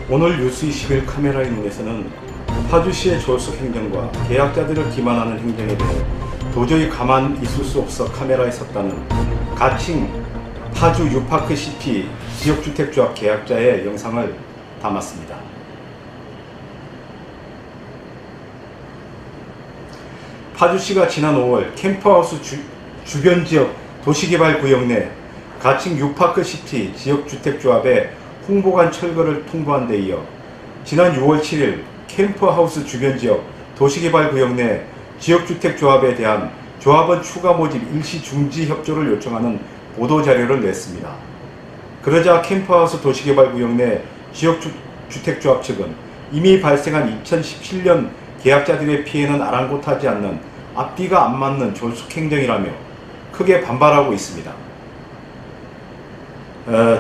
오늘 뉴스 21 카메라에 눈에서는 파주시의 졸속 행정과 계약자들을 기만하는 행정에 대해 도저히 가만 있을 수 없어 카메라에 섰다는 가칭 파주 유파크시티 지역주택조합 계약자의 영상을 담았습니다. 파주시가 지난 5월 캠프하우스 주변 지역 도시개발구역 내 가칭 유파크시티 지역주택조합의 홍보관 철거를 통보한 데 이어 지난 6월 7일 캠프하우스 주변 지역 도시개발구역 내 지역주택조합에 대한 조합원 추가 모집 일시 중지 협조를 요청하는 보도자료를 냈습니다. 그러자 캠프하우스 도시개발구역 내 지역주택조합 측은 이미 발생한 2017년 계약자들의 피해는 아랑곳하지 않는 앞뒤가 안 맞는 졸속행정이라며 크게 반발하고 있습니다.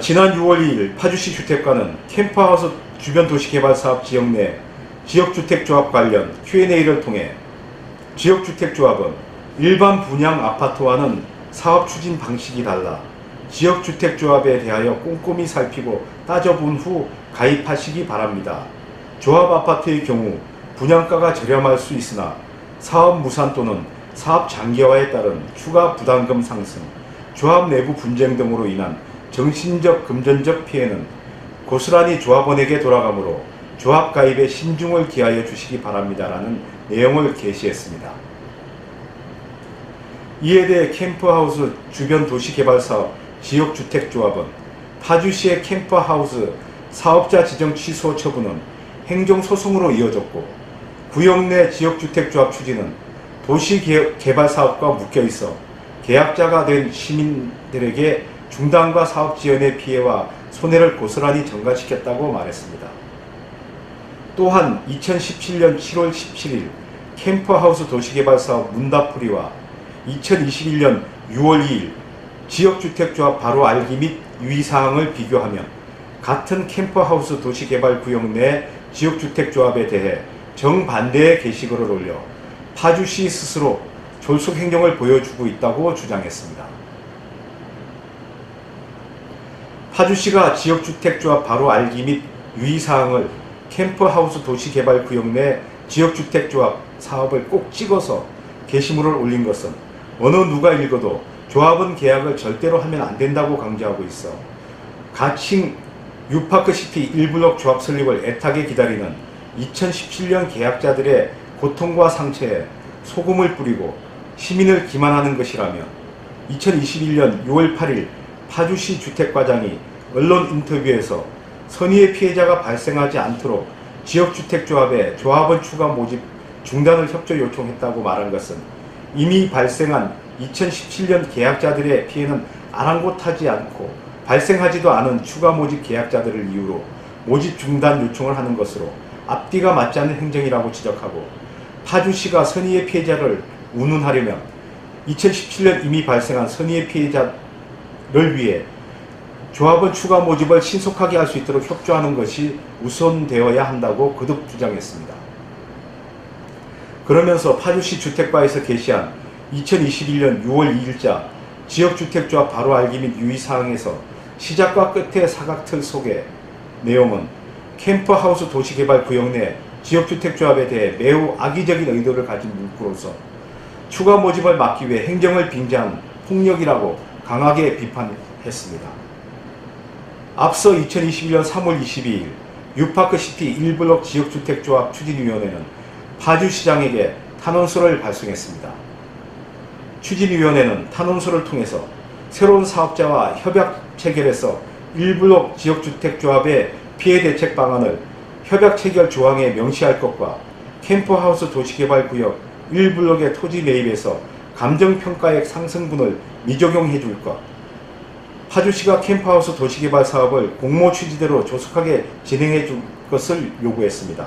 지난 6월 2일 파주시 주택과는 캠프하우스 주변 도시개발사업 지역 내 지역주택조합 관련 Q&A를 통해 지역주택조합은 일반 분양 아파트와는 사업 추진 방식이 달라 지역주택조합에 대하여 꼼꼼히 살피고 따져본 후 가입하시기 바랍니다. 조합 아파트의 경우 분양가가 저렴할 수 있으나 사업 무산 또는 사업 장기화에 따른 추가 부담금 상승, 조합 내부 분쟁 등으로 인한 정신적, 금전적 피해는 고스란히 조합원에게 돌아가므로 조합 가입에 신중을 기하여 주시기 바랍니다라는 내용을 게시했습니다. 이에 대해 캠프하우스 주변 도시개발사업 지역주택조합은 파주시의 캠프하우스 사업자 지정 취소 처분은 행정소송으로 이어졌고 구역 내 지역주택조합 추진은 도시개발사업과 묶여있어 계약자가 된 시민들에게 중단과 사업 지연의 피해와 손해를 고스란히 전가시켰다고 말했습니다. 또한 2017년 7월 17일 캠프하우스 도시개발사업 문답풀이와 2021년 6월 2일 지역주택조합 바로 알기 및 유의사항을 비교하면 같은 캠프하우스 도시개발구역 내 지역주택조합에 대해 정반대의 게시글을 올려 파주시 스스로 졸속행정을 보여주고 있다고 주장했습니다. 파주시가 지역주택조합 바로 알기 및 유의사항을 캠프하우스 도시개발구역 내 지역주택조합 사업을 꼭 찍어서 게시물을 올린 것은 어느 누가 읽어도 조합은 계약을 절대로 하면 안 된다고 강조하고 있어 가칭 유파크시티 1블록 조합 설립을 애타게 기다리는 2017년 계약자들의 고통과 상처에 소금을 뿌리고 시민을 기만하는 것이라며 2021년 6월 8일 파주시 주택과장이 언론 인터뷰에서 선의의 피해자가 발생하지 않도록 지역주택조합에 조합원 추가 모집 중단을 협조 요청했다고 말한 것은 이미 발생한 2017년 계약자들의 피해는 아랑곳하지 않고 발생하지도 않은 추가 모집 계약자들을 이유로 모집 중단 요청을 하는 것으로 앞뒤가 맞지 않는 행정이라고 지적하고 파주시가 선의의 피해자를 운운하려면 2017년 이미 발생한 선의의 피해자를 위해 조합원 추가 모집을 신속하게 할 수 있도록 협조하는 것이 우선되어야 한다고 거듭 주장했습니다. 그러면서 파주시 주택과에서 게시한 2021년 6월 2일자 지역주택조합 바로 알기 및 유의사항에서 시작과 끝의 사각틀 속의 내용은 캠프하우스 도시개발구역 내 지역주택조합에 대해 매우 악의적인 의도를 가진 문구로서 추가 모집을 막기 위해 행정을 빙자한 폭력이라고 강하게 비판했습니다. 앞서 2021년 3월 22일 유파크시티 1블록 지역주택조합 추진위원회는 파주시장에게 탄원서를 발송했습니다. 추진위원회는 탄원서를 통해서 새로운 사업자와 협약 체결해서 1블록 지역주택조합의 피해 대책 방안을 협약 체결 조항에 명시할 것과 캠프하우스 도시개발구역 1블록의 토지 매입에서 감정평가액 상승분을 미적용해 줄 것, 파주시가 캠프하우스 도시개발 사업을 공모 취지대로 조속하게 진행해 줄 것을 요구했습니다.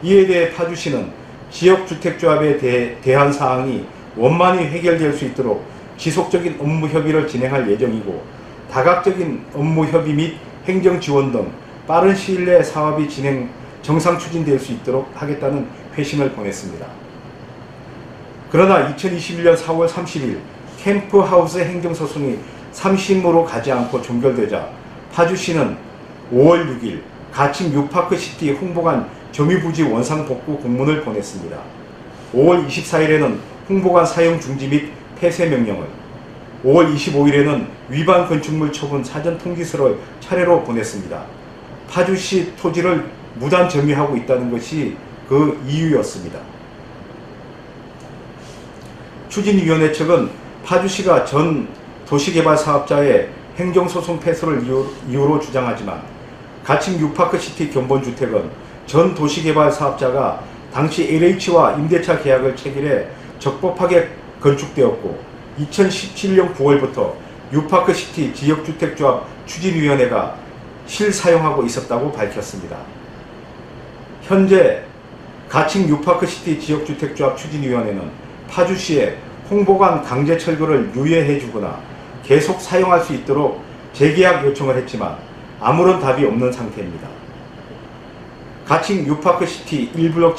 이에 대해 파주시는 지역주택조합에 대한 사항이 원만히 해결될 수 있도록 지속적인 업무 협의를 진행할 예정이고 다각적인 업무 협의 및 행정 지원 등 빠른 시일 내에 사업이 정상 추진될 수 있도록 하겠다는 회신을 보냈습니다. 그러나 2021년 4월 30일 캠프하우스 행정소송이 3심으로 가지 않고 종결되자 파주시는 5월 6일 가칭 뉴파크시티 홍보관 점유부지 원상복구 공문을 보냈습니다. 5월 24일에는 홍보관 사용 중지 및 폐쇄 명령을, 5월 25일에는 위반 건축물 처분 사전 통지서를 차례로 보냈습니다. 파주시 토지를 무단 점유하고 있다는 것이 그 이유였습니다. 추진위원회 측은 파주시가 전 도시개발사업자의 행정소송 패소를 이유로 주장하지만 가칭 뉴파크시티 견본주택은 전 도시개발사업자가 당시 LH와 임대차 계약을 체결해 적법하게 건축되었고 2017년 9월부터 뉴파크시티 지역주택조합 추진위원회가 실사용하고 있었다고 밝혔습니다. 현재 가칭 뉴파크시티 지역주택조합 추진위원회는 파주시에 홍보관 강제 철거를 유예해주거나 계속 사용할 수 있도록 재계약 요청을 했지만 아무런 답이 없는 상태입니다. 가칭 뉴파크시티 1블럭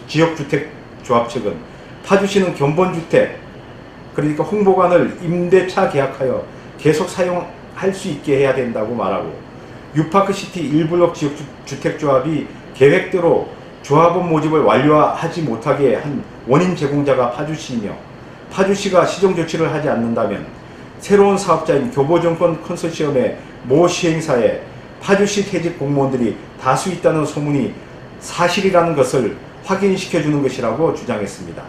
지역주택조합 측은 파주시는 견본주택, 그러니까 홍보관을 임대차 계약하여 계속 사용할 수 있게 해야 된다고 말하고 뉴파크시티 1블럭 지역주택조합이 계획대로 조합원 모집을 완료하지 못하게 한 원인 제공자가 파주시이며 파주시가 시정조치를 하지 않는다면 새로운 사업자인 교보정권 컨소시엄의 모 시행사에 파주시 퇴직 공무원들이 다수 있다는 소문이 사실이라는 것을 확인시켜주는 것이라고 주장했습니다.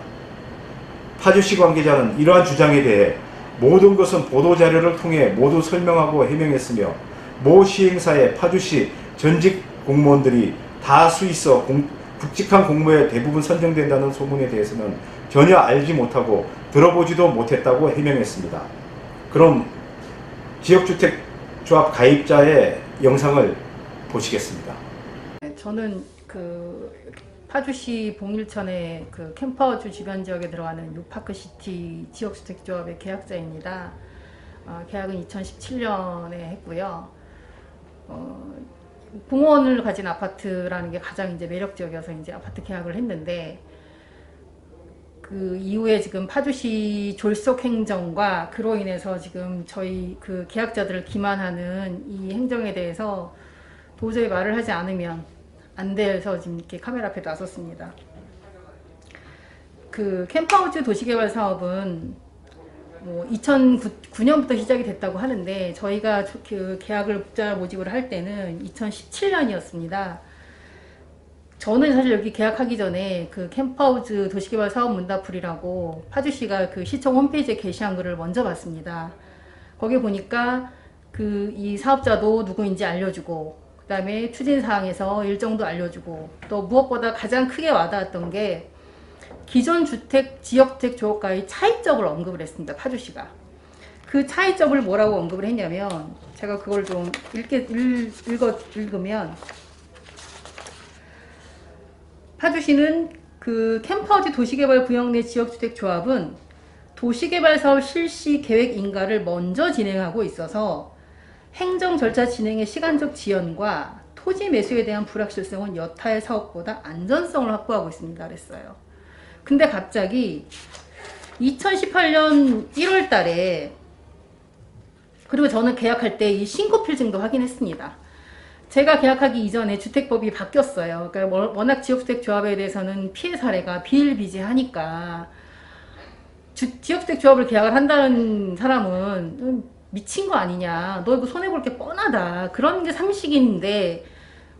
파주시 관계자는 이러한 주장에 대해 모든 것은 보도자료를 통해 모두 설명하고 해명했으며 모 시행사의 파주시 전직 공무원들이 다수 있어 굵직한 공모에 대부분 선정된다는 소문에 대해서는 전혀 알지 못하고 들어보지도 못했다고 해명했습니다. 그럼 지역주택조합 가입자의 영상을 보시겠습니다. 저는 파주시 봉일천의 캠퍼주 주변 지역에 들어가는 뉴파크시티 지역주택조합의 계약자입니다. 계약은 2017년에 했고요. 공원을 가진 아파트라는 게 가장 이제 매력적이어서 이제 아파트 계약을 했는데, 그 이후에 지금 파주시 졸속 행정과 그로 인해서 지금 저희 계약자들을 기만하는 이 행정에 대해서 도저히 말을 하지 않으면 안 돼서 지금 이렇게 카메라 앞에 나섰습니다. 캠퍼하우스 도시개발 사업은 2009년부터 시작이 됐다고 하는데 저희가 계약을 국자 모집을 할 때는 2017년이었습니다. 저는 사실 여기 계약하기 전에 캠퍼하우스 도시개발 사업 문답풀이라고 파주시가 시청 홈페이지에 게시한 글을 먼저 봤습니다. 거기 보니까 이 사업자도 누구인지 알려주고, 그 다음에 추진사항에서 일정도 알려주고, 또 무엇보다 가장 크게 와닿았던 게 기존 지역주택 조합과의 차이점을 언급을 했습니다. 파주시가. 그 차이점을 뭐라고 언급을 했냐면, 제가 그걸 좀 읽으면, 파주시는 캠퍼하우스 도시개발 구역 내 지역주택조합은 도시개발 사업 실시 계획 인가를 먼저 진행하고 있어서 행정 절차 진행의 시간적 지연과 토지 매수에 대한 불확실성은 여타의 사업보다 안전성을 확보하고 있습니다. 그랬어요. 근데 갑자기 2018년 1월 달에, 그리고 저는 계약할 때 이 신고 필증도 확인했습니다. 제가 계약하기 이전에 주택법이 바뀌었어요. 그러니까 워낙 지역주택조합에 대해서는 피해 사례가 비일비재하니까 지역주택조합을 계약을 한다는 사람은 미친 거 아니냐, 너 이거 손해볼 게 뻔하다, 그런 게 상식인데,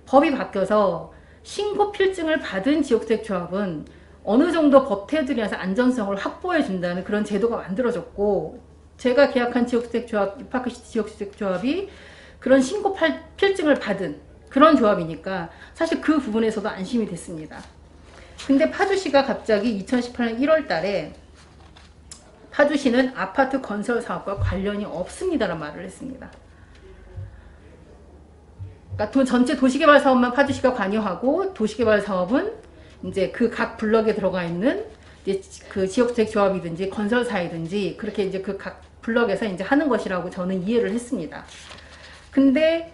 법이 바뀌어서 신고 필증을 받은 지역주택조합은 어느 정도 법 테두리에서 안전성을 확보해 준다는 그런 제도가 만들어졌고, 제가 계약한 지역주택조합, 뉴파크시티 지역주택조합이 그런 신고 필증을 받은 그런 조합이니까 사실 그 부분에서도 안심이 됐습니다. 근데 파주시가 갑자기 2018년 1월 달에 파주시는 아파트 건설 사업과 관련이 없습니다라는 말을 했습니다. 그러니까 전체 도시개발 사업만 파주시가 관여하고, 도시개발 사업은 이제 각 블럭에 들어가 있는 이제 지역주택 조합이든지 건설사이든지 그렇게 이제 각 블럭에서 이제 하는 것이라고 저는 이해를 했습니다. 근데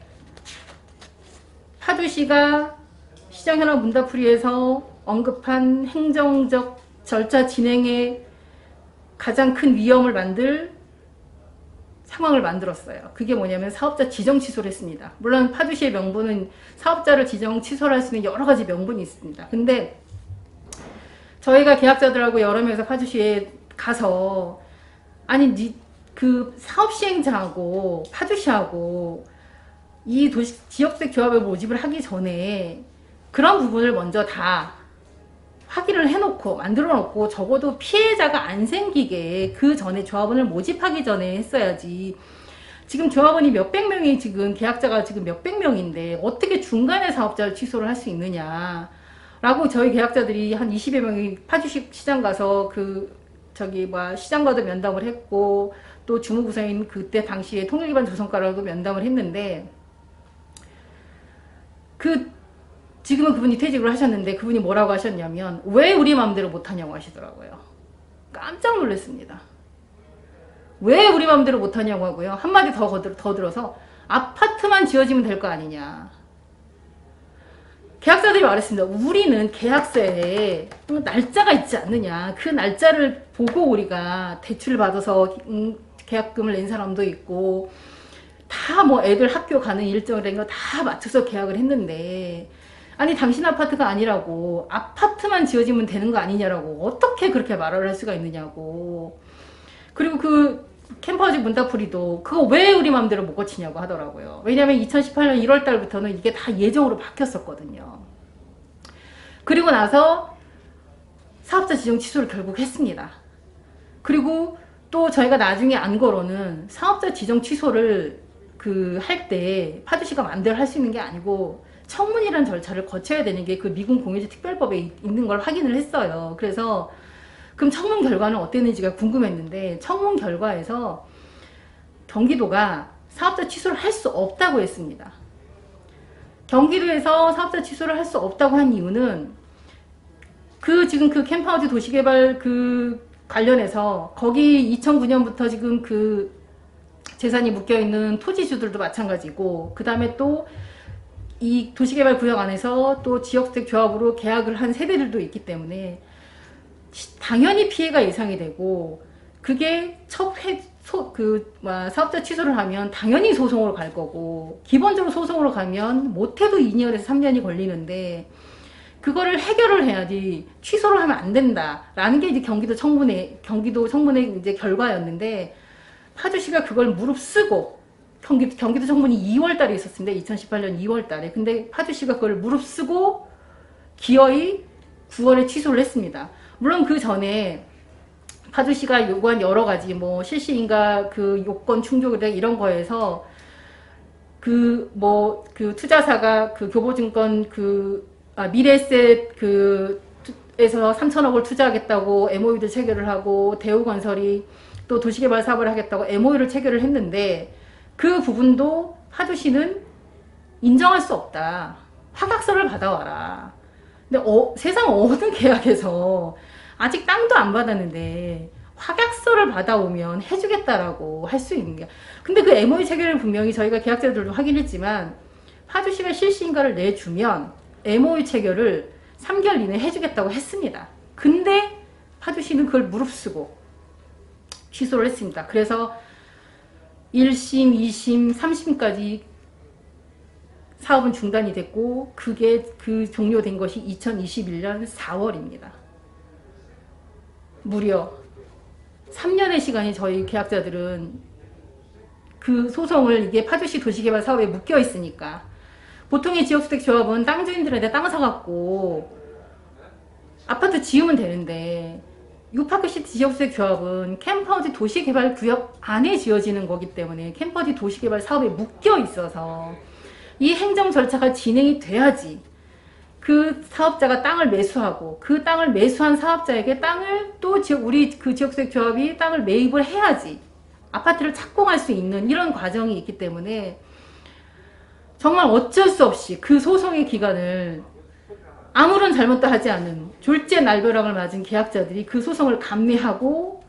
파주시가 시장현황 문답풀이에서 언급한 행정적 절차 진행에 가장 큰 위험을 만들 상황을 만들었어요. 그게 뭐냐면 사업자 지정 취소를 했습니다. 물론 파주시의 명분은 사업자를 지정 취소를 할 수 있는 여러 가지 명분이 있습니다. 근데 저희가 계약자들하고 여러 명이서 파주시에 가서 아니 그 사업 시행자하고 파주시하고 이 지역색 조합을 모집을 하기 전에 그런 부분을 먼저 다 확인을 해놓고 만들어 놓고 적어도 피해자가 안 생기게 그 전에 조합원을 모집하기 전에 했어야지. 지금 조합원이 몇백 명이 지금 계약자가 지금 몇백 명인데 어떻게 중간에 사업자를 취소를 할 수 있느냐 라고 저희 계약자들이 한 20여 명이 파주시 시장 가서 시장과도 면담을 했고 또 주무부서인 그때 당시에 통일기반 조성과라도 면담을 했는데 지금은 그분이 퇴직을 하셨는데 그분이 뭐라고 하셨냐면 왜 우리 마음대로 못하냐고 하시더라고요. 깜짝 놀랐습니다. 왜 우리 마음대로 못하냐고 하고요. 한마디 더 들어서 아파트만 지어지면 될 거 아니냐. 계약자들이 말했습니다. 우리는 계약서에 날짜가 있지 않느냐. 그 날짜를 보고 우리가 대출을 받아서 계약금을 낸 사람도 있고 다 뭐 애들 학교 가는 일정을 낸 거 다 맞춰서 계약을 했는데 아니 당신 아파트가 아니라고 아파트만 지어지면 되는 거 아니냐라고 어떻게 그렇게 말을 할 수가 있느냐고. 그리고 그 캠퍼하우스 문다풀이도 그거 왜 우리 맘대로 못 고치냐고 하더라고요. 왜냐면 2018년 1월 달부터는 이게 다 예정으로 바뀌었었거든요. 그리고 나서 사업자 지정 취소를 결국 했습니다. 그리고 또 저희가 나중에 안 거로는 사업자 지정 취소를 할 때 파주시가 마음대로 할 수 있는 게 아니고 청문이라는 절차를 거쳐야 되는 게 그 미군 공유제 특별법에 있는 걸 확인을 했어요. 그래서 그럼 청문 결과는 어땠는지가 궁금했는데 청문 결과에서 경기도가 사업자 취소를 할 수 없다고 했습니다. 경기도에서 사업자 취소를 할 수 없다고 한 이유는 지금 그 캠프하우스 도시개발 관련해서 거기 2009년부터 지금 재산이 묶여있는 토지주들도 마찬가지고 그 다음에 또 이 도시개발 구역 안에서 또 지역주택 조합으로 계약을 한 세대들도 있기 때문에 당연히 피해가 예상이 되고 그게 사업자 취소를 하면 당연히 소송으로 갈 거고 기본적으로 소송으로 가면 못해도 2년에서 3년이 걸리는데 그거를 해결을 해야지 취소를 하면 안 된다라는 게 이제 경기도 청문회 이제 결과였는데 파주시가 그걸 무릅쓰고 경기도 청문이 2월 달에 있었습니다. 2018년 2월 달에. 근데 파주시가 그걸 무릅쓰고 기어이 9월에 취소를 했습니다. 물론 그 전에 파주시가 요구한 여러 가지 뭐 실시인가 요건 충족이라 이런 거에서 투자사가 교보증권 미래에셋 에서 3천억을 투자하겠다고 MOU도 체결을 하고 대우건설이 또 도시개발 사업을 하겠다고 MOU를 체결을 했는데 그 부분도 파주시는 인정할 수 없다. 확약서를 받아와라. 근데 세상 어느 계약에서 아직 땅도 안 받았는데 확약서를 받아오면 해주겠다라고 할 수 있는 게. 근데 그 MOU 체결을 분명히 저희가 계약자들도 확인했지만 파주시가 실시인가를 내주면 MOU 체결을 3개월 이내에 해주겠다고 했습니다. 근데 파주시는 그걸 무릅쓰고 취소를 했습니다. 그래서 1심, 2심, 3심까지 사업은 중단이 됐고 그게 종료된 것이 2021년 4월입니다. 무려 3년의 시간이 저희 계약자들은 그 소송을 이게 파주시 도시개발 사업에 묶여 있으니까 보통의 지역주택조합은 땅 주인들한테 땅 사갖고 아파트 지으면 되는데 유파크시티 지역주택조합은 캠퍼하우스 도시개발구역 안에 지어지는 거기 때문에 캠퍼하우스 도시개발 사업에 묶여 있어서 이 행정 절차가 진행이 돼야지 그 사업자가 땅을 매수하고 그 땅을 매수한 사업자에게 땅을 또 우리 지역주택조합이 땅을 매입을 해야지 아파트를 착공할 수 있는 이런 과정이 있기 때문에 정말 어쩔 수 없이 그 소송의 기간을 아무런 잘못도 하지 않은 졸지에 날벼락을 맞은 계약자들이 그 소송을 감내하고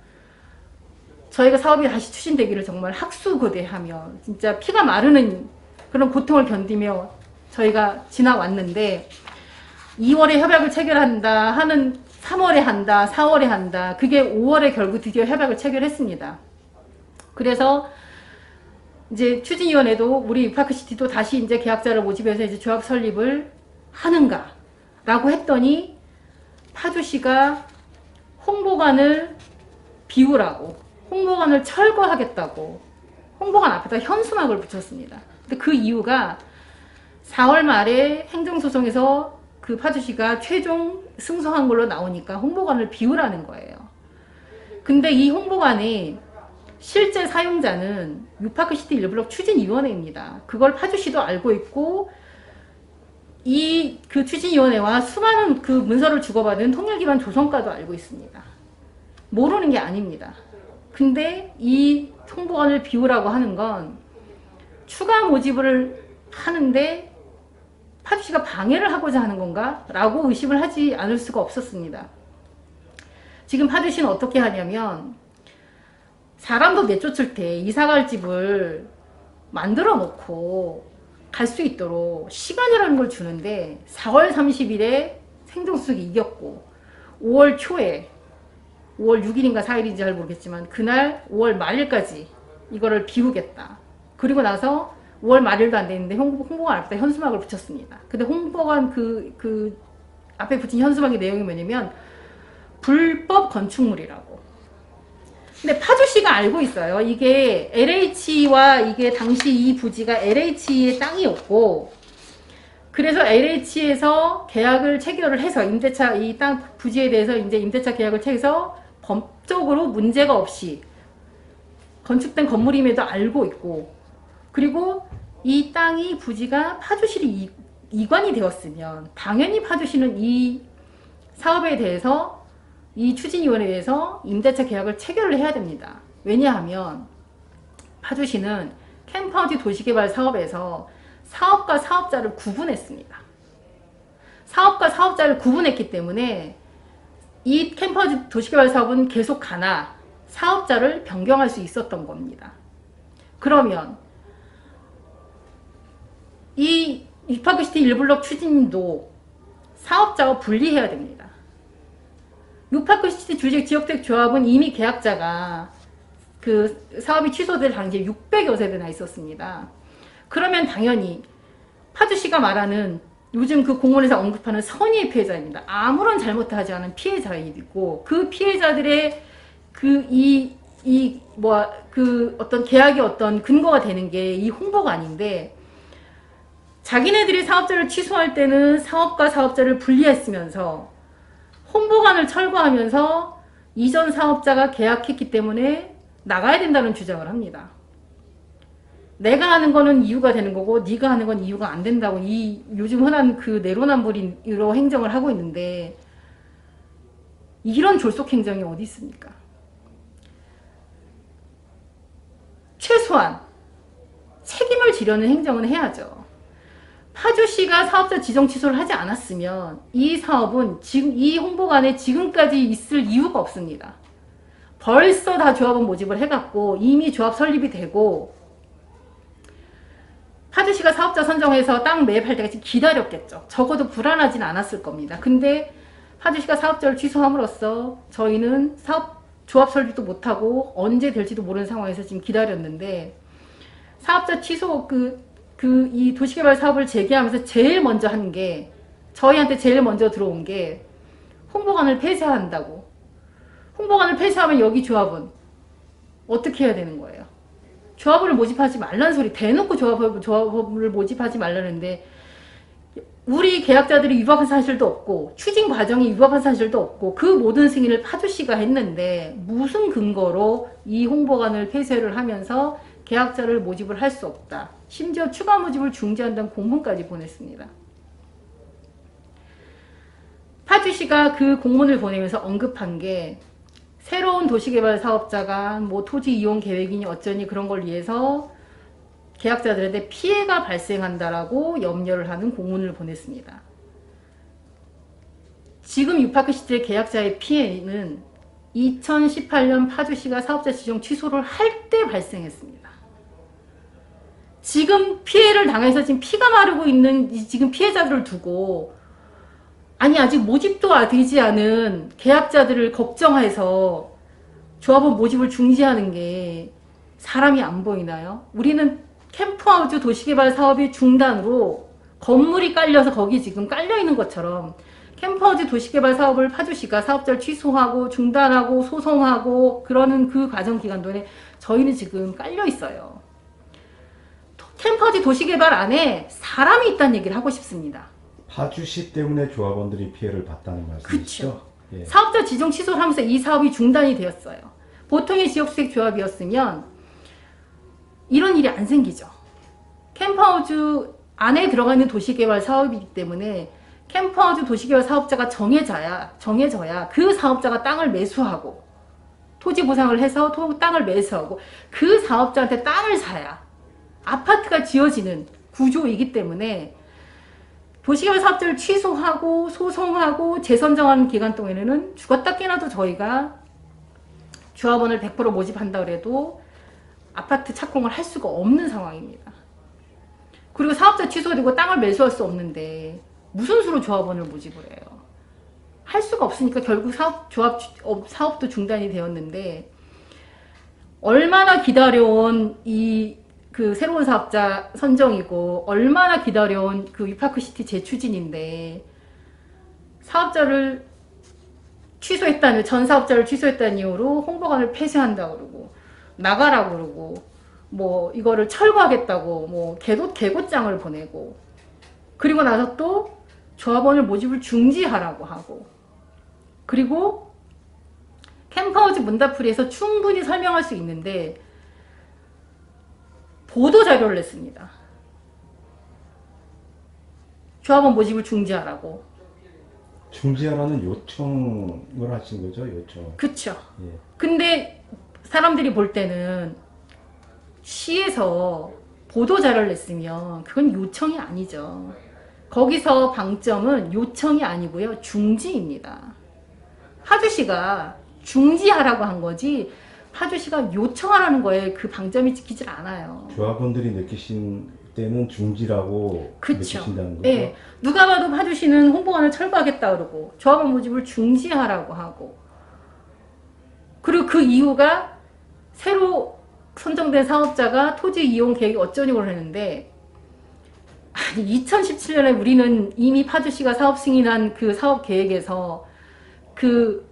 저희가 사업이 다시 추진되기를 정말 학수고대하며 진짜 피가 마르는 그런 고통을 견디며 저희가 지나왔는데 2월에 협약을 체결한다 하는 3월에 한다 4월에 한다 그게 5월에 결국 드디어 협약을 체결했습니다. 그래서 이제 추진위원회도 우리 유파크시티도 다시 이제 계약자를 모집해서 이제 조합 설립을 하는가라고 했더니 파주시가 홍보관을 비우라고, 홍보관을 철거하겠다고 홍보관 앞에다 현수막을 붙였습니다. 근데 그 이유가 4월 말에 행정소송에서 그 파주시가 최종 승소한 걸로 나오니까 홍보관을 비우라는 거예요. 근데 이 홍보관이 실제 사용자는 유파크시티 1블록 추진위원회입니다. 그걸 파주시도 알고 있고 이 그 추진위원회와 수많은 그 문서를 주고받은 통일기반 조성과도 알고 있습니다. 모르는 게 아닙니다. 근데 이 홍보관을 비우라고 하는 건 추가 모집을 하는데 파주시가 방해를 하고자 하는 건가? 라고 의심을 하지 않을 수가 없었습니다. 지금 파주시는 어떻게 하냐면 사람도 내쫓을 때 이사갈 집을 만들어 놓고 갈 수 있도록 시간이라는 걸 주는데 4월 30일에 행정수석이 이겼고 5월 초에 5월 6일인가 4일인지 잘 모르겠지만 그날 5월 말일까지 이거를 비우겠다. 그리고 나서 5월 말일도 안 됐는데 홍보관 앞에 현수막을 붙였습니다. 근데 홍보관 그 앞에 붙인 현수막의 내용이 뭐냐면 불법 건축물이라고. 근데 파주시가 알고 있어요. 이게 LH와 이게 당시 이 부지가 LH의 땅이었고 그래서 LH에서 계약을 체결을 해서 임대차 이 땅 부지에 대해서 이제 임대차 계약을 체해서 법적으로 문제가 없이 건축된 건물임에도 알고 있고 그리고 이 땅이 부지가 파주시로 이관이 되었으면 당연히 파주시는 이 사업에 대해서 이 추진위원회에 대해서 임대차 계약을 체결을 해야 됩니다. 왜냐하면 파주시는 캠프하우스 도시개발 사업에서 사업과 사업자를 구분했습니다. 사업과 사업자를 구분했기 때문에 이 캠프하우스 도시개발 사업은 계속 가나 사업자를 변경할 수 있었던 겁니다. 그러면 이 유파크시티 1블록 추진도 사업자와 분리해야 됩니다. 유파크시티 지역택조합은 이미 계약자가 그 사업이 취소될 당시에 600여 세대나 있었습니다. 그러면 당연히 파주시가 말하는 요즘 그 공문에서 언급하는 선의의 피해자입니다. 아무런 잘못하지 않은 피해자이고 그 피해자들의 어떤 계약의 어떤 근거가 되는 게 이 홍보가 아닌데 자기네들이 사업자를 취소할 때는 사업과 사업자를 분리했으면서 홍보관을 철거하면서 이전 사업자가 계약했기 때문에 나가야 된다는 주장을 합니다. 내가 하는 거는 이유가 되는 거고 네가 하는 건 이유가 안 된다고 이 요즘 흔한 그 내로남불로 행정을 하고 있는데 이런 졸속 행정이 어디 있습니까? 최소한 책임을 지려는 행정은 해야죠. 파주시가 사업자 지정 취소를 하지 않았으면 이 사업은 지금 이 홍보관에 지금까지 있을 이유가 없습니다. 벌써 다 조합원 모집을 해갖고 이미 조합 설립이 되고 파주시가 사업자 선정해서 땅 매입할 때까지 기다렸겠죠. 적어도 불안하진 않았을 겁니다. 근데 파주시가 사업자를 취소함으로써 저희는 조합 설립도 못하고 언제 될지도 모르는 상황에서 지금 기다렸는데 사업자 취소 이 도시개발 사업을 재개하면서 제일 먼저 한 게 저희한테 제일 먼저 들어온 게 홍보관을 폐쇄한다고. 홍보관을 폐쇄하면 여기 조합은 어떻게 해야 되는 거예요? 조합을 모집하지 말라는 소리 대놓고 조합을 모집하지 말라는데 우리 계약자들이 위법한 사실도 없고 추진 과정이 위법한 사실도 없고 그 모든 승인을 파주시가 했는데 무슨 근거로 이 홍보관을 폐쇄를 하면서 계약자를 모집을 할 수 없다. 심지어 추가 모집을 중지한다는 공문까지 보냈습니다. 파주시가 그 공문을 보내면서 언급한 게 새로운 도시개발 사업자가 뭐 토지 이용 계획이니 어쩌니 그런 걸 위해서 계약자들한테 피해가 발생한다라고 염려를 하는 공문을 보냈습니다. 지금 유파크시티의 계약자의 피해는 2018년 파주시가 사업자 지정 취소를 할 때 발생했습니다. 지금 피해를 당해서 지금 피가 마르고 있는 지금 피해자들을 두고 아니 아직 모집도 되지 않은 계약자들을 걱정해서 조합원 모집을 중지하는 게 사람이 안 보이나요? 우리는 캠프하우스 도시개발 사업이 중단으로 건물이 깔려서 거기 지금 깔려 있는 것처럼 캠프하우스 도시개발 사업을 파주시가 사업자를 취소하고 중단하고 소송하고 그러는 그 과정 기간 동안에 저희는 지금 깔려 있어요. 캠프하우스 도시개발 안에 사람이 있다는 얘기를 하고 싶습니다. 파주시 때문에 조합원들이 피해를 봤다는 말씀이시죠? 예. 사업자 지정 취소를 하면서 이 사업이 중단이 되었어요. 보통의 지역주택 조합이었으면 이런 일이 안 생기죠. 캠프하우스 안에 들어가 있는 도시개발 사업이기 때문에 캠프하우스 도시개발 사업자가 정해져야 그 사업자가 땅을 매수하고 토지 보상을 해서 땅을 매수하고 그 사업자한테 땅을 사야 아파트가 지어지는 구조이기 때문에 도시개발 사업자를 취소하고 소송하고 재선정하는 기간 동안에는 죽었다 깨나도 저희가 조합원을 100% 모집한다 그래도 아파트 착공을 할 수가 없는 상황입니다. 그리고 사업자 취소되고 땅을 매수할 수 없는데 무슨 수로 조합원을 모집을 해요? 할 수가 없으니까 결국 사업도 중단이 되었는데 얼마나 기다려온 그 새로운 사업자 선정이고 얼마나 기다려온 그 위파크시티 재추진인데 사업자를 전 사업자를 취소했다는 이유로 홍보관을 폐쇄한다 그러고 나가라 그러고 뭐 이거를 철거하겠다고 뭐 개고장을 보내고 그리고 나서 또 조합원을 모집을 중지하라고 하고 그리고 캠프하우스 문답풀이에서 충분히 설명할 수 있는데 보도자료를 냈습니다. 조합원 모집을 중지하라고. 중지하라는 요청을 하신 거죠? 요청. 그쵸. 예. 근데 사람들이 볼 때는 시에서 보도자료를 냈으면 그건 요청이 아니죠. 거기서 방점은 요청이 아니고요. 중지입니다. 파주시가 중지하라고 한 거지 파주시가 요청하라는 거에 그 방점이 찍히질 않아요. 조합원들이 느끼신 때는 중지라고 그쵸. 느끼신다는 거죠? 네. 누가 봐도 파주시는 홍보관을 철거하겠다 그러고 조합원 모집을 중지하라고 하고 그리고 그 이유가 새로 선정된 사업자가 토지 이용 계획이 어쩌냐고 했는데 아니 2017년에 우리는 이미 파주시가 사업 승인한 그 사업 계획에서 그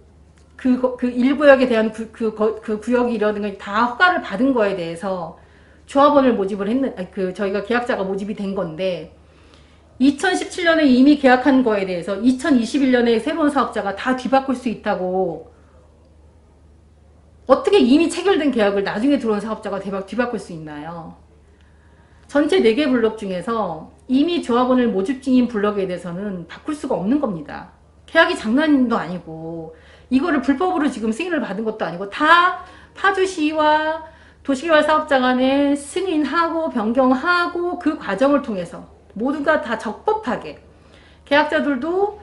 1구역에 대한 그 구역이라든가 다 허가를 받은 거에 대해서 조합원을 모집을 저희가 계약자가 모집이 된 건데 2017년에 이미 계약한 거에 대해서 2021년에 새로운 사업자가 다 뒤바꿀 수 있다고 어떻게 이미 체결된 계약을 나중에 들어온 사업자가 뒤바꿀 수 있나요? 전체 4개 블록 중에서 이미 조합원을 모집 중인 블록에 대해서는 바꿀 수가 없는 겁니다. 계약이 장난도 아니고 이거를 불법으로 지금 승인을 받은 것도 아니고 다 파주시와 도시개발 사업자 간에 승인하고 변경하고 그 과정을 통해서 모두가 다 적법하게 계약자들도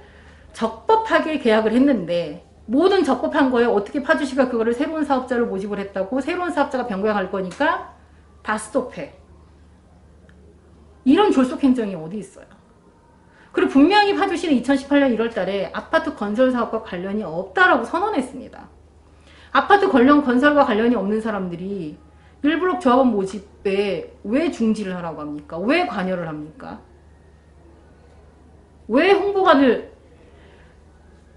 적법하게 계약을 했는데 모든 적법한 거에 어떻게 파주시가 그거를 새로운 사업자를 모집을 했다고 새로운 사업자가 변경할 거니까 다 스톱해. 이런 졸속 행정이 어디 있어요. 그리고 분명히 파주시는 2018년 1월 달에 아파트 건설 사업과 관련이 없다라고 선언했습니다. 아파트 건설과 관련이 없는 사람들이 1블록 조합원 모집에 왜 중지를 하라고 합니까? 왜 관여를 합니까? 왜 홍보관을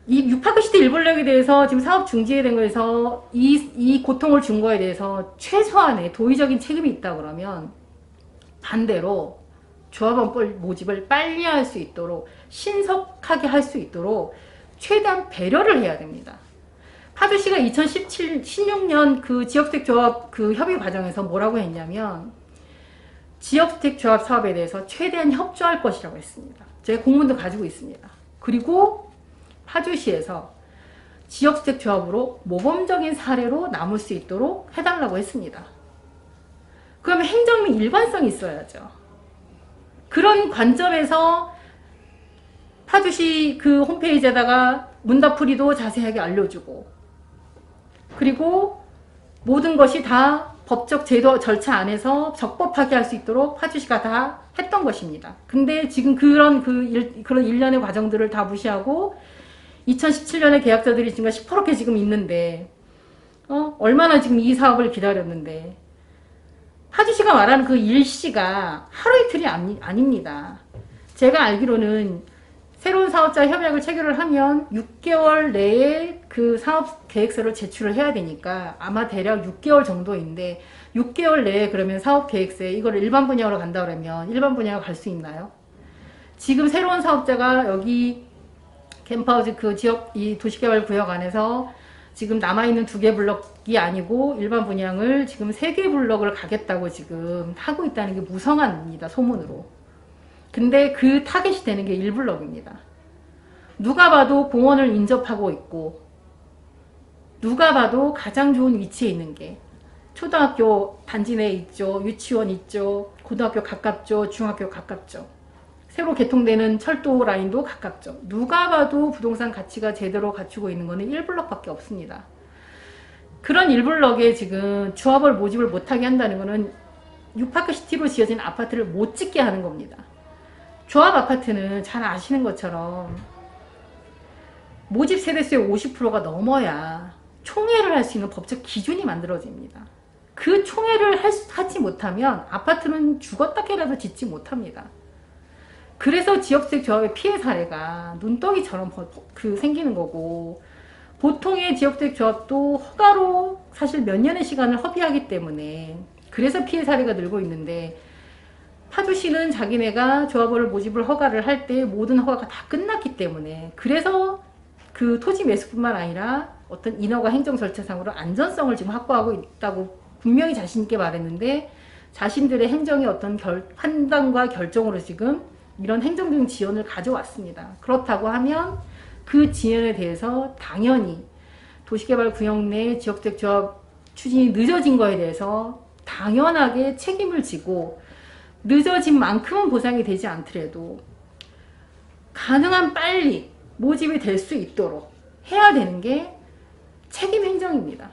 이 유파크시티 1블록에 대해서 지금 사업 중지에 된 거에서 이 고통을 준 거에 대해서 최소한의 도의적인 책임이 있다 그러면 반대로 조합원 모집을 빨리 할 수 있도록 신속하게 할 수 있도록 최대한 배려를 해야 됩니다. 파주시가 2016년 그 지역주택 조합 그 협의 과정에서 뭐라고 했냐면 지역주택 조합 사업에 대해서 최대한 협조할 것이라고 했습니다. 제가 공문도 가지고 있습니다. 그리고 파주시에서 지역주택 조합으로 모범적인 사례로 남을 수 있도록 해달라고 했습니다. 그러면 행정민 일관성이 있어야죠. 그런 관점에서 파주시 그 홈페이지에다가 문답풀이도 자세하게 알려주고 그리고 모든 것이 다 법적 제도 절차 안에서 적법하게 할 수 있도록 파주시가 다 했던 것입니다. 근데 지금 그런 일련의 과정들을 다 무시하고 2017년에 계약자들이 지금 시퍼렇게 지금 있는데 얼마나 지금 이 사업을 기다렸는데 파주시가 말하는 그 일시가 하루 이틀이 아닙니다. 제가 알기로는 새로운 사업자 협약을 체결을 하면 6개월 내에 그 사업 계획서를 제출을 해야 되니까 아마 대략 6개월 정도인데 6개월 내에 그러면 사업 계획서에 이걸 일반 분양으로 간다 그러면 일반 분양으로 갈 수 있나요? 지금 새로운 사업자가 여기 캠프하우스 그 지역 이 도시개발구역 안에서 지금 남아있는 2개 블럭이 아니고 일반 분양을 지금 3개 블럭을 가겠다고 지금 하고 있다는 게 무성합니다. 소문으로. 근데 그 타겟이 되는 게 1블럭입니다. 누가 봐도 공원을 인접하고 있고 누가 봐도 가장 좋은 위치에 있는 게 초등학교 단지 내에 있죠. 유치원 있죠. 고등학교 가깝죠. 중학교 가깝죠. 새로 개통되는 철도 라인도 가깝죠. 누가 봐도 부동산 가치가 제대로 갖추고 있는 거는 1블럭밖에 없습니다. 그런 1블럭에 지금 조합을 모집을 못하게 한다는 거는 유파크시티로 지어진 아파트를 못 짓게 하는 겁니다. 조합 아파트는 잘 아시는 것처럼 모집 세대수의 50%가 넘어야 총회를 할 수 있는 법적 기준이 만들어집니다. 그 총회를 하지 못하면 아파트는 죽었다 깨라도 짓지 못합니다. 그래서 지역주택 조합의 피해 사례가 눈덩이처럼 생기는 거고, 보통의 지역주택 조합도 허가로 사실 몇 년의 시간을 허비하기 때문에 그래서 피해 사례가 늘고 있는데, 파주시는 자기네가 조합원을 모집을 허가를 할 때 모든 허가가 다 끝났기 때문에, 그래서 그 토지 매수뿐만 아니라 어떤 인허가 행정 절차상으로 안전성을 지금 확보하고 있다고 분명히 자신 있게 말했는데, 자신들의 행정의 어떤 판단과 결정으로 지금 이런 행정적인 지원을 가져왔습니다. 그렇다고 하면 그 지원에 대해서 당연히 도시개발구역 내 지역주택 조합 추진이 늦어진 거에 대해서 당연하게 책임을 지고, 늦어진 만큼은 보상이 되지 않더라도 가능한 빨리 모집이 될 수 있도록 해야 되는 게 책임 행정입니다.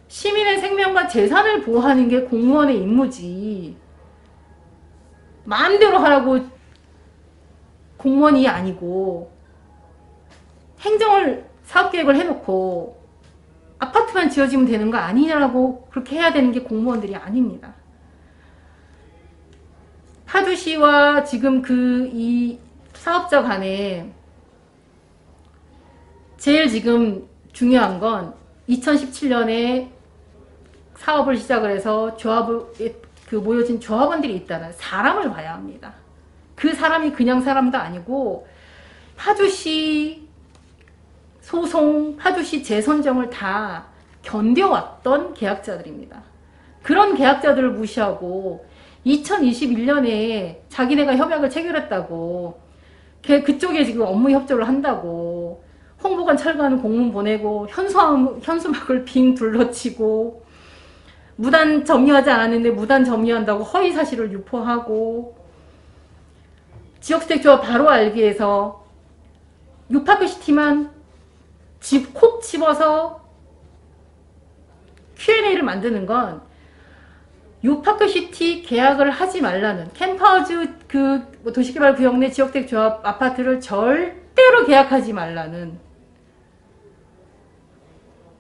시민의 생명과 재산을 보호하는 게 공무원의 임무지, 마음대로 하라고 공무원이 아니고 행정을 사업계획을 해놓고 아파트만 지어지면 되는 거 아니냐라고 그렇게 해야 되는 게 공무원들이 아닙니다. 파주시와 지금 이 사업자 간에 제일 지금 중요한 건 2017년에 사업을 시작을 해서 모여진 조합원들이 있다는 사람을 봐야 합니다. 그 사람이 그냥 사람도 아니고 파주시 소송, 파주시 재선정을 다 견뎌왔던 계약자들입니다. 그런 계약자들을 무시하고 2021년에 자기네가 협약을 체결했다고, 그쪽에 지금 업무 협조를 한다고 홍보관 철거하는 공문 보내고 현수막을 빙 둘러치고 무단 점유하지 않았는데 무단 점유한다고 허위 사실을 유포하고, 지역주택조합 바로 알기 위해서 유파크시티만 콕 집어서 Q&A를 만드는 건 유파크시티 계약을 하지 말라는, 캠프하우스 도시개발구역 내 지역주택조합 아파트를 절대로 계약하지 말라는,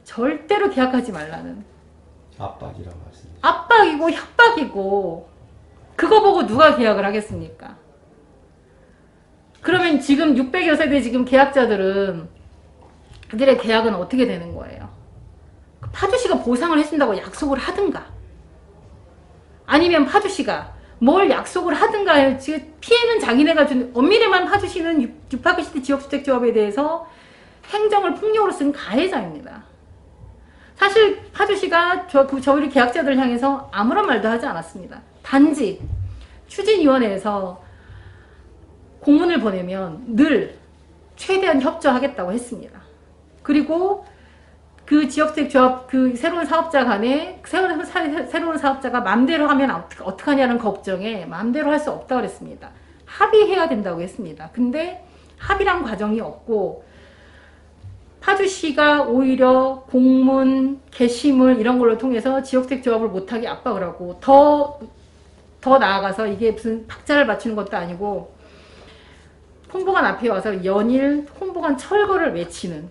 절대로 계약하지 말라는 압박이라고 말씀드렸죠. 압박이고 협박이고, 그거 보고 누가 계약을 하겠습니까? 그러면 지금 600여 세대 지금 계약자들은 그들의 계약은 어떻게 되는 거예요? 파주시가 보상을 해준다고 약속을 하든가, 아니면 파주시가 뭘 약속을 하든가, 지금 피해는 자기네가 준, 엄밀히만 파주시는 유파크시티 지역주택조합에 대해서 행정을 폭력으로 쓴 가해자입니다. 사실 파주시가 저희 계약자들 향해서 아무런 말도 하지 않았습니다. 단지 추진위원회에서 공문을 보내면 늘 최대한 협조하겠다고 했습니다. 그리고 그 지역주택조합 새로운 사업자 간에 새로운 사업자가 맘대로 하면 어떡하냐는 걱정에 맘대로 할 수 없다고 그랬습니다. 합의해야 된다고 했습니다. 근데 합의란 과정이 없고, 파주시가 오히려 공문, 게시물 이런 걸로 통해서 지역주택조합을 못하게 압박을 하고, 더 나아가서 이게 무슨 박자를 맞추는 것도 아니고 홍보관 앞에 와서 연일 홍보관 철거를 외치는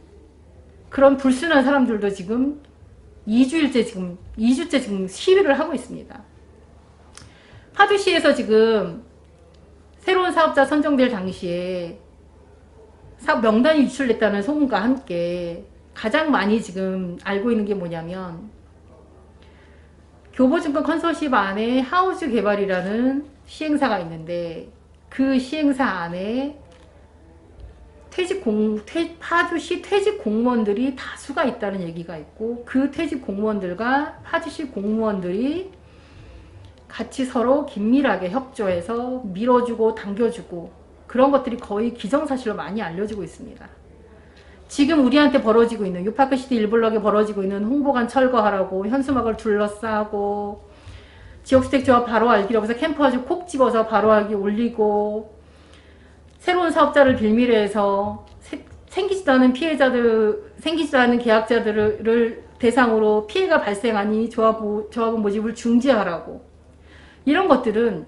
그런 불순한 사람들도 지금 2주째 지금 시위를 하고 있습니다. 파주시에서 지금 새로운 사업자 선정될 당시에 사업 명단이 유출됐다는 소문과 함께 가장 많이 지금 알고 있는 게 뭐냐면, 교보증권 컨소시엄 안에 하우스 개발이라는 시행사가 있는데, 그 시행사 안에 파주시 퇴직 공무원들이 다수가 있다는 얘기가 있고, 그 퇴직 공무원들과 파주시 공무원들이 같이 서로 긴밀하게 협조해서 밀어주고 당겨주고, 그런 것들이 거의 기정사실로 많이 알려지고 있습니다. 지금 우리한테 벌어지고 있는, 유파크시티 일블럭에 벌어지고 있는 홍보관 철거하라고 현수막을 둘러싸고, 지역주택조합 바로 알기라고 해서 캠프하우스 콕 집어서 바로 알기 올리고, 새로운 사업자를 빌미로 해서 생기지도 않은 계약자들을 대상으로 피해가 발생하니 조합원 모집을 중지하라고. 이런 것들은,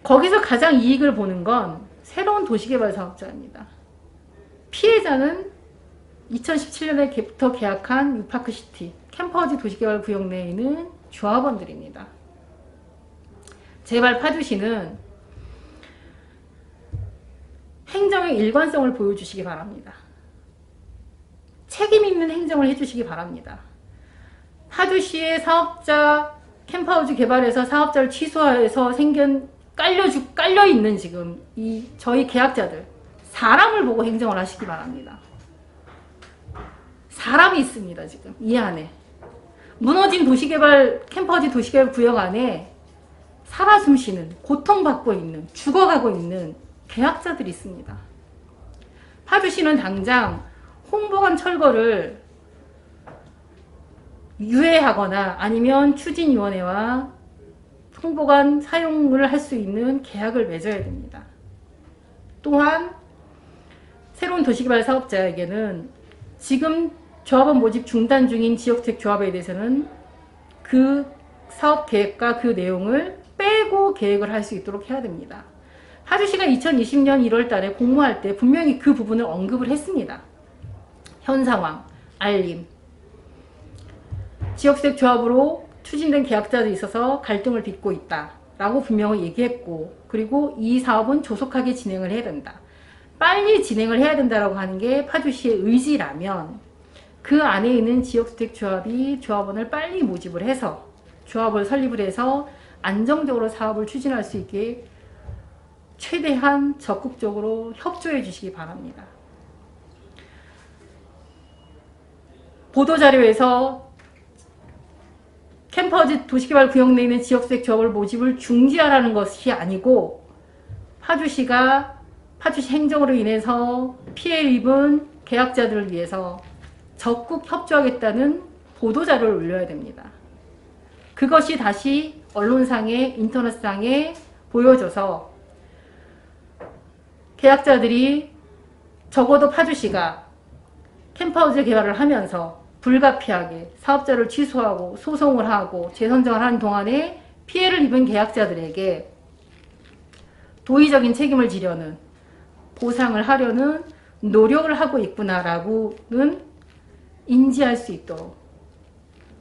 거기서 가장 이익을 보는 건 새로운 도시개발 사업자입니다. 피해자는 2017년에부터 계약한 유파크시티 캠퍼지 도시개발 구역 내에 있는 조합원들입니다. 제발 파주시는 행정의 일관성을 보여주시기 바랍니다. 책임 있는 행정을 해주시기 바랍니다. 파주시의 사업자 캠퍼하우스 개발해서 사업자를 취소해서 깔려있는 지금 저희 계약자들, 사람을 보고 행정을 하시기 바랍니다. 사람이 있습니다. 지금 이 안에 무너진 캠퍼지 도시개발 구역 안에 살아 숨쉬는, 고통받고 있는, 죽어가고 있는 계약자들이 있습니다. 파주시는 당장 홍보관 철거를 유예하거나 아니면 추진위원회와 홍보관 사용을 할 수 있는 계약을 맺어야 됩니다. 또한 새로운 도시개발 사업자에게는 지금 조합원 모집 중단 중인 지역주택 조합에 대해서는 그 사업 계획과 그 내용을 빼고 계획을 할 수 있도록 해야 됩니다. 파주시가 2020년 1월 달에 공모할 때 분명히 그 부분을 언급을 했습니다. 현 상황, 알림, 지역주택 조합으로 추진된 계약자들이 있어서 갈등을 빚고 있다 라고 분명히 얘기했고, 그리고 이 사업은 조속하게 진행을 해야 된다, 빨리 진행을 해야 된다라고 하는 게 파주시의 의지라면, 그 안에 있는 지역주택 조합이 조합원을 빨리 모집을 해서 조합을 설립을 해서 안정적으로 사업을 추진할 수 있게 최대한 적극적으로 협조해 주시기 바랍니다. 보도자료에서 캠퍼지 도시개발 구역 내에 있는 지역주택 조합을 모집을 중지하라는 것이 아니고, 파주시 행정으로 인해서 피해를 입은 계약자들을 위해서 적극 협조하겠다는 보도자료를 올려야 됩니다. 그것이 다시 언론상에, 인터넷상에 보여져서 계약자들이, 적어도 파주시가 캠퍼하우스 개발을 하면서 불가피하게 사업자를 취소하고 소송을 하고 재선정을 하는 동안에 피해를 입은 계약자들에게 도의적인 책임을 지려는, 보상을 하려는 노력을 하고 있구나라고는 인지할 수 있도록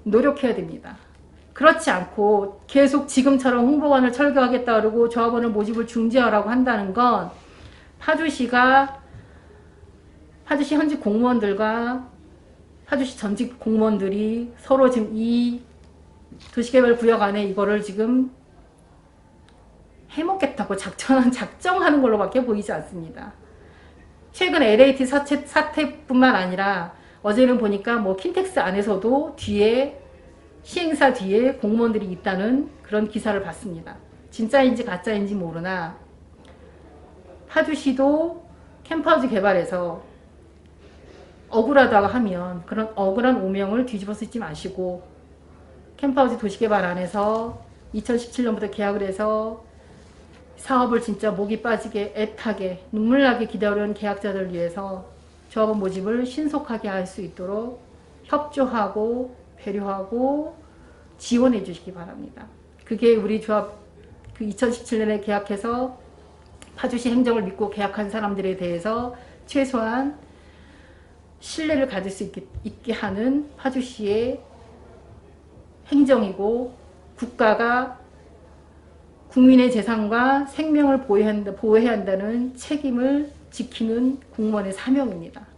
노력해야 됩니다. 그렇지 않고 계속 지금처럼 홍보관을 철거하겠다 그러고 조합원을 모집을 중지하라고 한다는 건, 파주시 현직 공무원들과 파주시 전직 공무원들이 서로 지금 이 도시개발 구역 안에 이거를 지금 해먹겠다고 작정하는 걸로밖에 보이지 않습니다. 최근 LAT 사태뿐만 아니라 어제는 보니까 뭐 킨텍스 안에서도 시행사 뒤에 공무원들이 있다는 그런 기사를 봤습니다. 진짜인지 가짜인지 모르나 파주시도 캠퍼하우스 개발해서 억울하다고 하면 그런 억울한 오명을 뒤집어 쓰지 마시고, 캠퍼하우스 도시개발 안에서 2017년부터 계약을 해서 사업을 진짜 목이 빠지게 애타게 눈물나게 기다려온 계약자들을 위해서 조합원 모집을 신속하게 할 수 있도록 협조하고 배려하고 지원해 주시기 바랍니다. 그게 우리 조합 2017년에 계약해서 파주시 행정을 믿고 계약한 사람들에 대해서 최소한 신뢰를 가질 수 있게 하는 파주시의 행정이고, 국가가 국민의 재산과 생명을 보호해야 한다는 책임을 지키는 공무원의 사명입니다.